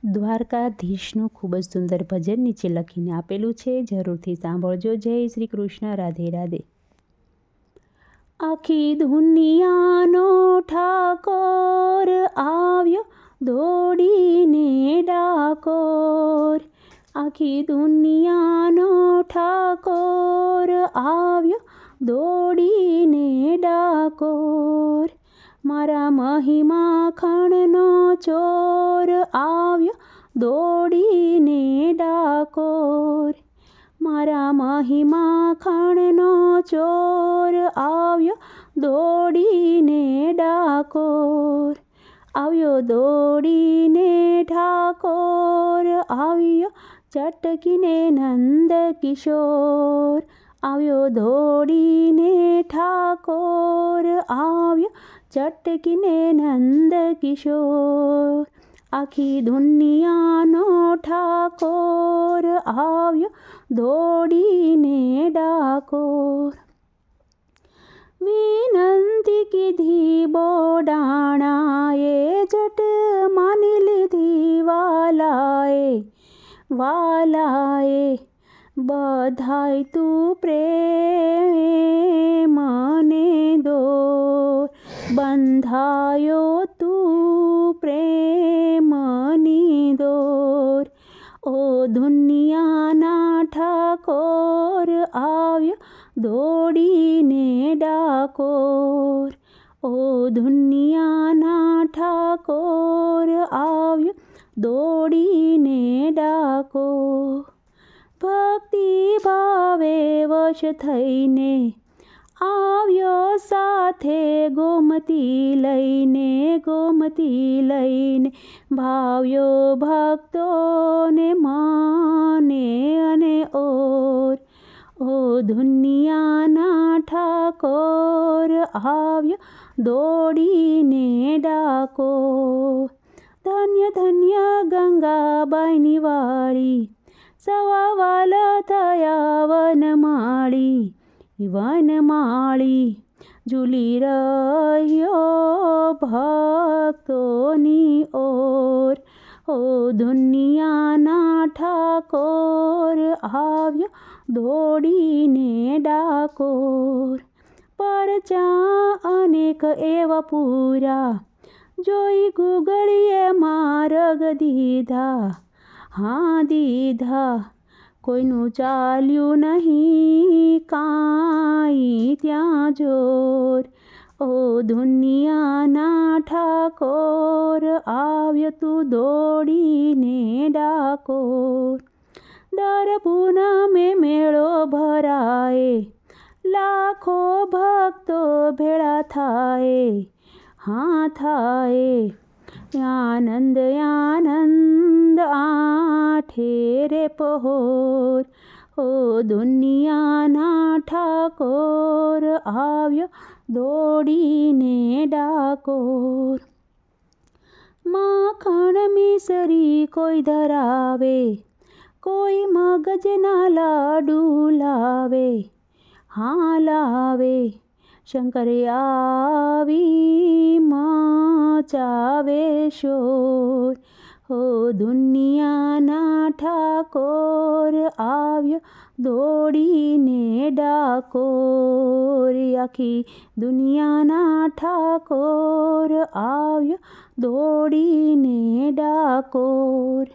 દ્વારકાધીશનું ખૂબ જ સુંદર ભજન નીચે લખીને આપેલું છે, જરૂરથી સાંભળજો. જય શ્રી કૃષ્ણ. રાધે રાધે. આખી દુનિયાનો ઠાકોર આવ્યો દોડીને ડાકોર. આખી દુનિયાનો ઠાકોર આવ્યો દોડીને ડાકોર. મારા મહિમા ખણનો ચોર આવ્યો દોડીને ડાકોર. મારા મહિમા ખણનો ચોર આવ્યો દોડીને ડાકોર. આવ્યો દોડીને ઠાકોર, આવ્યો ચટકીને નંદ કિશોર. આવ્યો દોડીને ઠાકોર, આવ્યો ચટકીને નંદ કિશોર. આખી દુનિયાનો ઠાકોર આવ્યો દોડીને ડાકોર. વિનંતી કીધી બોડાણાએ, જટ માની લીધી વાલાએ. વાલાએ બધાય તું પ્રેમને દોર. બંધાયો તું પ્રેમની દોર. ઓ દુનિયાના ઠાકોર આવ્યો દોડીને ડાકોર. ઓ દુનિયાના ઠાકોર આવ્યો દોડીને ડાકોર. ભક્તિ ભાવે વશ થઈને આવ્યો સાથે ગોમતી લઈને. ગોમતી લઈને ભાવ્યો ભક્તોને માને અને ઓર. ઓ દુનિયાના ઠાકોર આવ્યો દોડીને ડાકોર. ધન્ય ધન્ય ગંગાબાઈની વાળી, સવા વાલા થયા વનમાળી. વનમાળી ઝૂલી રહ્યો ભક્તોની ઓર. ઓ દુનિયાના ઠાકોર આવ્યો દોડીને ડાકોર. પરચા અનેક એવા પૂરા, જોઈ ગુગળીએ માર્ગ દીધા. હા દીધા. કોઈનું ચાલ્યું નહીં કાંઈ ત્યાં જોર. ઓ દુનિયાના ઠાકોર આવ્યો તું દોડીને ડાકોર. દર પૂનમે મેળો ભરાય, લાખો ભક્તો ભેળા થાય. હા થાય. આનંદ આનંદ આઠે રે પહોર. ઓ દુનિયાના ઠાકોર આવ્યો દોડીને ડાકોર. માખણ મિસરી કોઈ ધરાવે, કોઈ મગજના લાડુ લાવે. હા લાવે. શંકર આવી મચાવે શોર. ઓ દુનિયાના ઠાકોર આવ્યો દોડીને ડાકોર. આખી દુનિયાના ઠાકોર આવ્યો દોડીને ડાકોર.